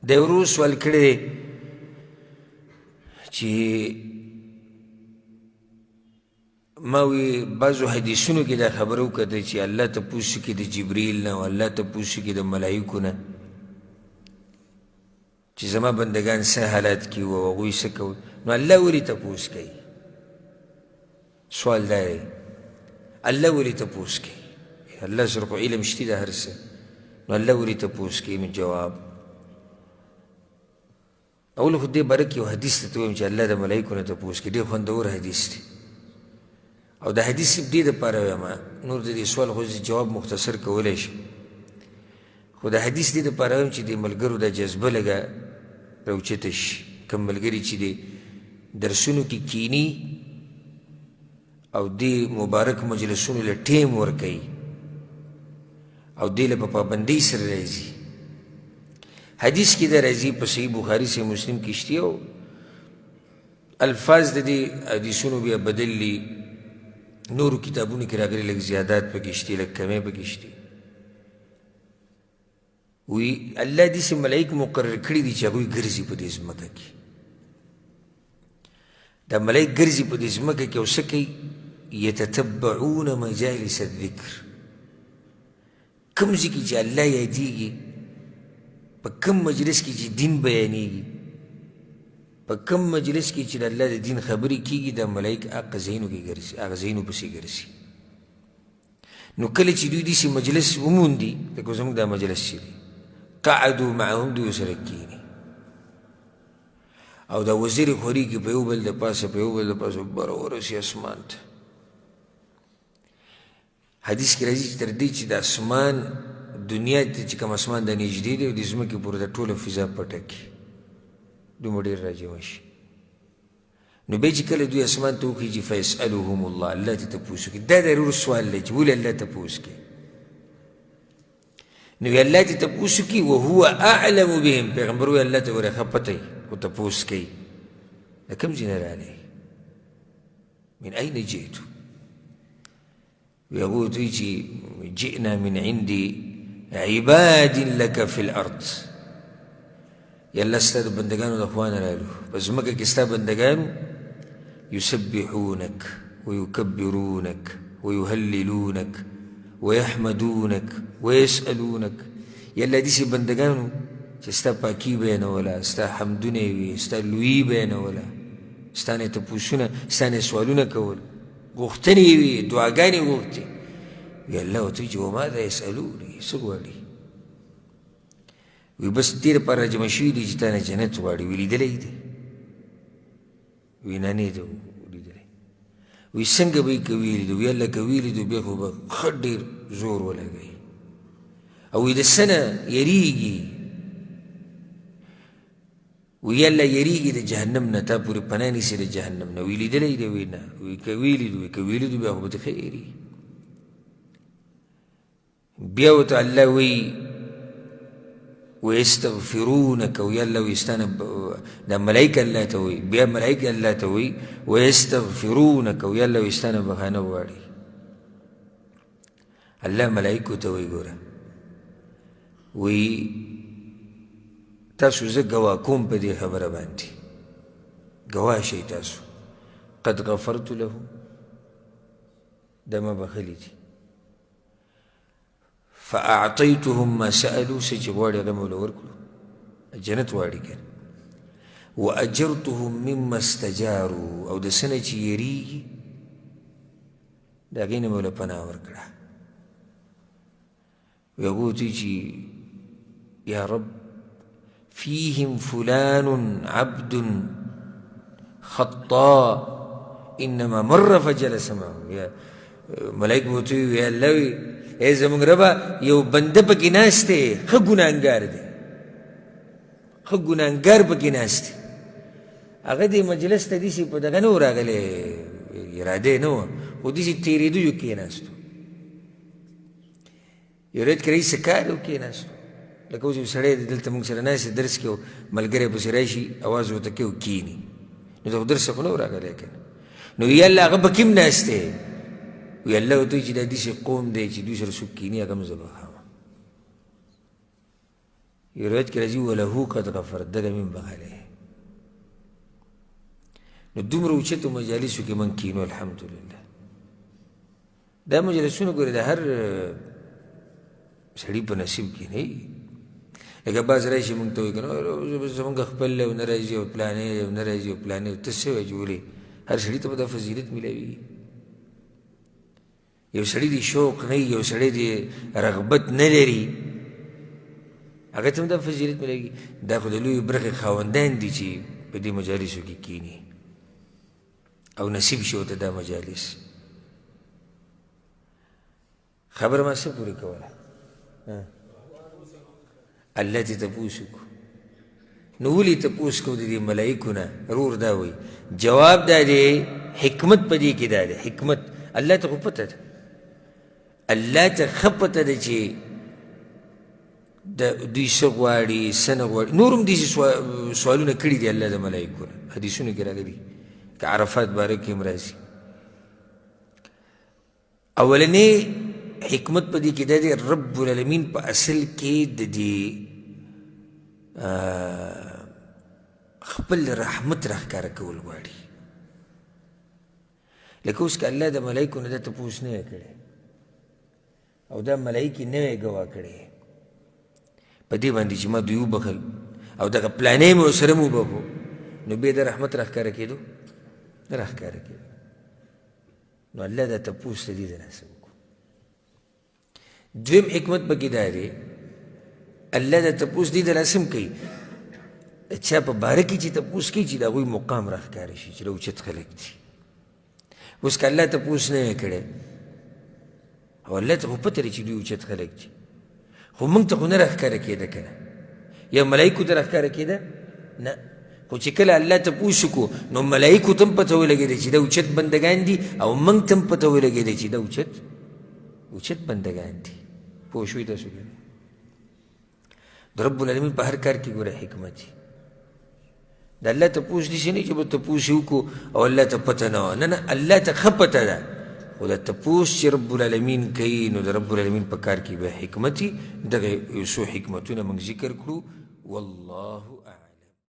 دی ورو سوال کړی دی چې ما وی بعضو حدیثونو کې دا خبره وکړه چې الله تپوس کې د جبریل نه او الله تپوس کې د ملایکو نه چې زما بندگان څه حالات کې وو او هغوی څه کوي نو الله ولې تپوس کوي سوال دا دی الله ولې تپوس کوي الله سره خو علم شته د هر څه نو الله ولې تپوس کوي من جواب اول خو دې باره کې یو حدیث ته وایم چې الله د ملایکو نه تپوس کوي ډېر خوندور حدیث دی او دا حدیث دې دپاره وایم نور د دې سوال خو جواب مختصر کولی شي خو دا حدیث دې دپاره وایم چې دې ملګرو دا جذبه لږه راوچته شي کوم ملګري چې دې درسونو کې کینی او دې مبارک مجلسونو له ټیم ورکوي او دې له په پابندۍ سره راځي حدیث کې دا راځي په صحیح بخاري سے مسلم کې شته او الفاظ د دې حدیثونو بیا بدل دي نورو کتابونو کې راغلي لږ زیادات پکې شته لږ کمې پکې شته وی الله دې سه ملائک مقرر کړي دي چې هغوی ګرځي په دې ځمکه کې دا ملائک ګرځي په دې ځمکه کې او څه کوي یتتبعون مجالس الذکر کوم ځای کې چې الله یادیږي په کوم مجلس کې چې دین بیانیږي په کوم مجلس کې چې د الله د دین خبرې کېږي دا ملایک هغه ځایونو کې ګرځي هغه ځایونو پسې ګرځي نو کله چې دوی داسې مجلس وموندي لکه زموږ دا مجلس چې دی قعدو معهم دوی ورسره کښېني او دا وزیر خورېږي په یو بل د پاسه په یو بل د پاسه بره ورسي اسمان ته حدیث کې راځي چې تر دې چې د اسمان دنیا ته چې کوم اسمان د نږدې دی او د ځمکې پورې د ټوله فضا پټه کړي دومره ډېر راجمع شي نو بیا چې کله دوی اسمان ته وخیږي فیسألهم الله الله ته تپوس کوي دا ضرور سوال دی چې ولې الله تپوس کوي نو الله ته تپوس کوي وهو اعلم بهم پیغمبر وایي الله ته ورې ښه پته وي خو تپوس کوي د کوم ځای نه راغلی من أين جئتم ويقول تيجي جئنا من عند عباد لك في الأرض يلا استاذ بندقان والأخوان رالو بس مكك استاذ بندقان يسبحونك ويكبرونك ويهللونك ويحمدونك ويسألونك يلا ديسي بندقان استاذ باكي بين ولا استاذ حمدوني استاذ لوي بين ولا استاذ تپوسونه استاذ سوالونه کول غوښتنې وي دعاګانې غوښتې وی الله ورته وایي چې وماذا یسألوني څه غواړي وی بس دې دپاره راجمع شوي دي چې تا نه جنت غواړي وی لیدلی دی وی نه نه ده لیدلی وی څنګه به یې که ویلي دو وی الله که ویلي دو بیا خو به ښه ډېر زور ولګوي او وی د څه نه یریږي وی الله یریږي د جهنم نه تا پورې پناه نیسي د جهنم نه وی لیدلی دی وی نه وی که ویلي دو وی که ویلي دو بیا خو به ته ښه یریږي بیا ورته الله وی ويستغفرونك وی الله وی ستانه دا ملایکه الله ته وی بیا ملایکه الله ته وی ويستغفرونك وی الله وی ستانه بخانه غواړي الله ملایکو ته وی ګوره وی تاسو زه ګواه کوم په دې خبره باندې ګواه شئ تاسو قد غفرت له دا ما بخلي دي فأعطيتهم ما سألوا څه چې غواړي هغه مې ورله ورکړو جنت غواړي که وأجرتهم مما استجاروا او د څه نه چې یېرېږي د هغې نه مې ورله پناه ورکړه وی هغه ورته وایي چې یا رب فيهم فلان عبد خطاء إنما مر فجلس معه يا ملائکه ورته وایي یا الله وی ای زمونږ ربه یو بنده پکې ناست دی ښه ګناهګار دی ښه ګناهګار پکې ناست دی هغه دې مجلس ته داسې په دغه نه و راغلی اراده نه وه خو داسې تېرېدو یو کېناستو یو ورځ کې رئیس کار و کېناستو لکه اوس یو سړی دی دلته موږ سره ناست دی درس کې و ملګری پسې راشي اواز ورته کوي و کښېني نو ته خو درس خو نه و راغلی که نه نو وی الله هغه پکې هم ناست دی وی الله ورته وایي چې دا داسې قوم دی چې دوی سره څوک کښېني هغه هم زه بخښم یو روایت کې راځي وله قد غفر، دله من بخلی. نو دومره اوچتو مجالسو کې من کینو الحمدلله. دا مجلسونه ګورې د هر سړي په نصیب کې نه وي. لکه بعض راشي موږ ته وایي که نه زمونږ خپل او نه راځي او پلانې او نه راځي او پلانې. ته څه وایې چې ولې هر سړي ته به دا فضیلت میلاوي؟ یو سړي دی شوق نه یو سړی دی رغبت نه لري هغه ته هم دا فضیلت میلاوي. دا خو د لویې برخې خاوندان دي چې په دې مجالسو کې کیني او نصیب شي ورته دا مجالس. خبره ما څه پورې کوله؟ الله ته تپوس وکړو. نو ولې تپوس کوو د دې ملایکو نه؟ رور دا وایي جواب دا دی حکمت په دې کې دا دی. حکمت الله ته خو پته ده، الله ته ښه پته ده چې دوی څه غواړي څه نه غواړي. نور هم داسې سوالونه کړي دي الله د ملایکو نه، حدیثونو کې راغلي که عرفات باره کې هم راځي. اولنې حکمت په دې کې دا دی رب العالمین په اصل کې د دې خپل رحمت راښکاره کول غواړي. لکه اوس که الله د ملایکو نه دا تپوس نه وی کړی او دا ملایکې نه وی ګواه کړی په دې باندې چې ما دوی وبخل او دغه پلانې مې ورسره مو وبخو، نو بیا د رحمت راښکاره کېدو نه راښکاره کېدو. نو الله دا تپوس د دې د لاسه وکړو. دویم حکمت پکې دا دی الله دا تپوس دې د لاسه هم کوي چا په باره کې چې تپوس کوي چې د هغوی مقام راښکاره شي چې د اوچت خلک دي. اوس که الله تپوس نه وی کړی او الله ته خو پته لري چې دوی اوچت خلک دي، خو موږ ته خو نه راښکاره کېده که نه، یا ملایکو ته راښکاره کېده نه. خو چې کله الله تپوس وکړو نو ملایکو ته هم پته ولګېده چې دا اوچت بندګان دي او موږ ته هم پته ولګېده چې دا اوچت بندګان دي. پوه شوي تاسو که د رب العالمین په هر کار کې ګوره حکمت دی. د الله تپوس داسې نه چې به تپوس یې وکړو او الله ته پته نه وه، نه نه الله ته ښه پته ده. خو د تپوس چې رب العالمین کوي نو د رب العالمین په کار کې به حکمت وي. دغه یو څو حکمتونه موږ ذکر کړو. والله اعلم.